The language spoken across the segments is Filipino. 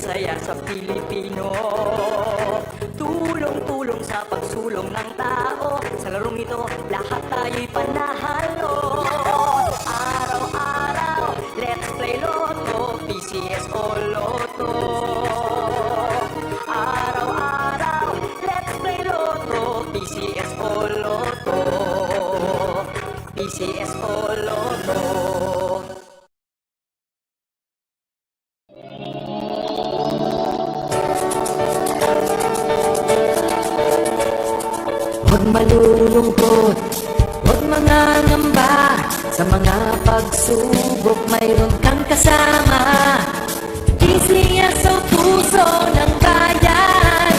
saya sa Pilipino. Tulong-tulong sa pagsulong ng tao. Sa larong ito, lahat tayo'y panahalo. Araw-araw, let's play Lotto, PCS o Lotto. Araw-araw, let's play Lotto, PCS o Lotto. PCS o Lotto. Huwag malulungkot, huwag mangangamba. Sa mga pagsubok mayroon kang kasama. Isiya sa puso ng bayan,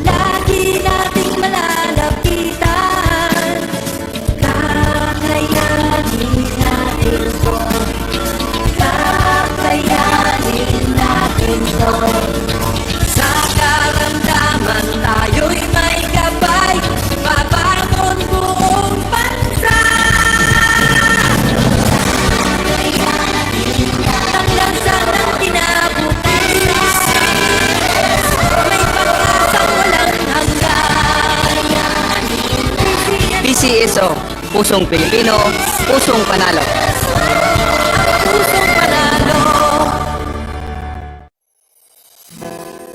lagi nating malalapitan. Kakayanin natin to, kakayanin natin to. Sa karamdaman tayo'y may gabay, babangon buong bansa. Ang lansa ng kinabukasan, may pag-asang walang hanggan. PCSO, pusong Pilipino, pusong panalo. Pusong panalo.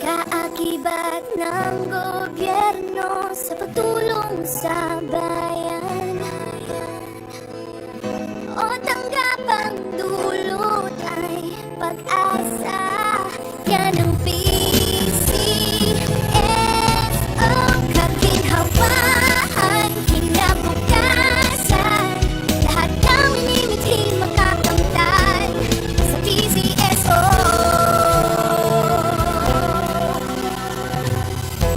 Kaakibat ng gobyerno sa pagtulong sa bayan, o tanggapang dulot ay pag-asa. Yan ang PCS, ang kaginhawaan, kinabukasan. Lahat ng minimiting makakamtan sa PCSO.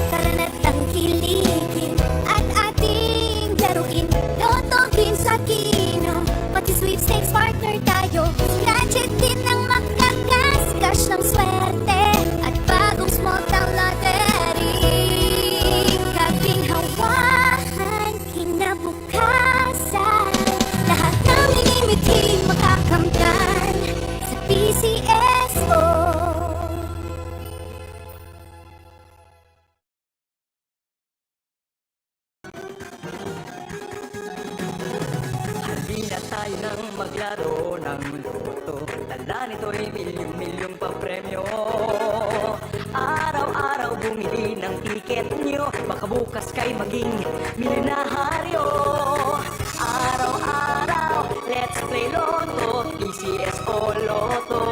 Tara na't tangkilikin at ating laruin. Lotto din sa kino, pati sweepstakes partner tayo. Gadget din ang makakas-cash ng swerte at bagong small town lottery. Kaginhawahan, kinabukasan. Lahat ng minimiting makakamtan sa PCSO. Halina tayo nang maglaro ng Lotto. Tala nito'y milyong-milyong papremyo. Araw-araw bumili ng tiket nyo, baka bukas kay maging milyonaryo. Araw-araw, let's play Lotto, PCS o Lotto.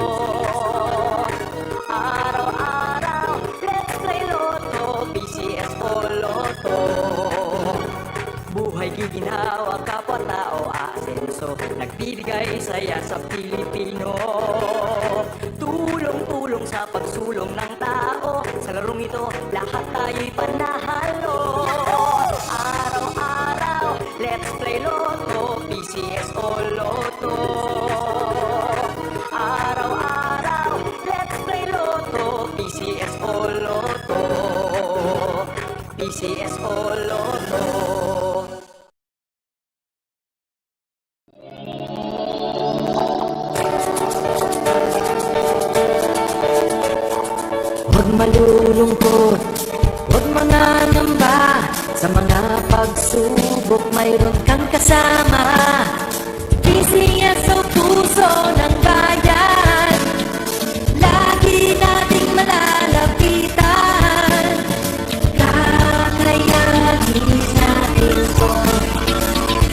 Araw-araw, let's play Lotto, PCS o Lotto. Buhay giginawa, kapwa-tao asenso, nagbibigay saya sa Pilipino. Tulong-tulong sa pagsulong ng tao. Sa larong ito, lahat tayo'y panahalo. Araw-araw, let's play Lotto, PCS o Lotto. Araw-araw, let's play Lotto, PCS o Lotto. PCS o Lotto. Huwag malulungkot, huwag mangangamba. Sa mga pagsubok mayroon kang kasama. Isiya sa puso ng bayan, lagi nating malalapitan. Kakayanin natin to,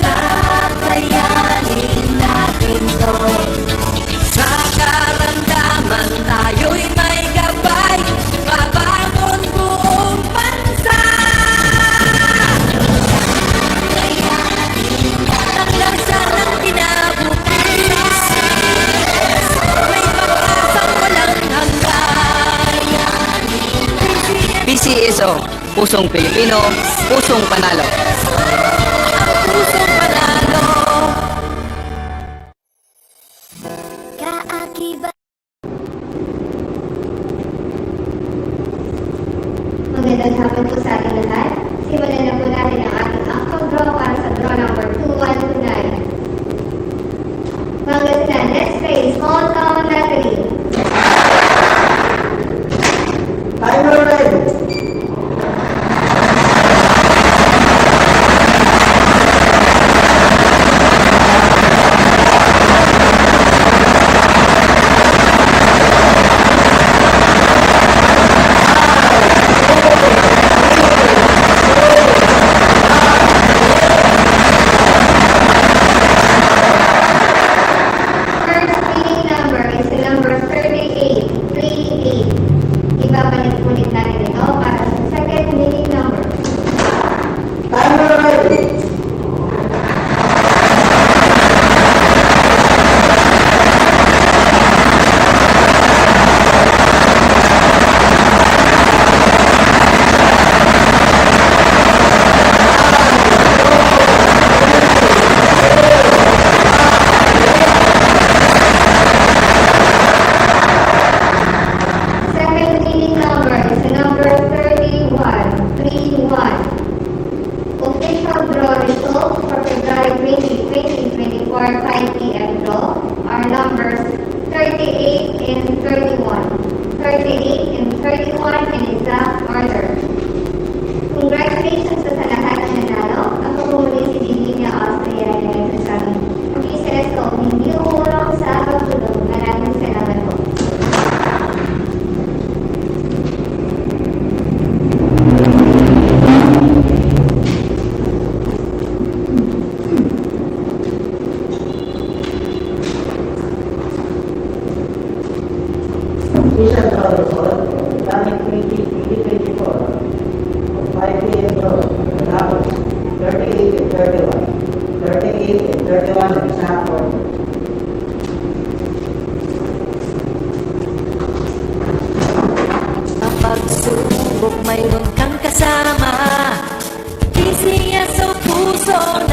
kakayanin natin to. Sa karamdaman tayo'y may gabay, babangon buong bansa. Ang lansa ng kinabukasan, may pag-asang walang hanggan. PCSO, pusong Pilipino, pusong panalo. Pusong panalo. Kaakibat. Magandang hapon po sa ating lahat. Simulan na po natin ang ating actual draw para sa draw number 2129. Pangasinan, let's play small town lottery. and 31 ng isang hapon. Sa pagsubok mayroon kang kasama, di siya sa puso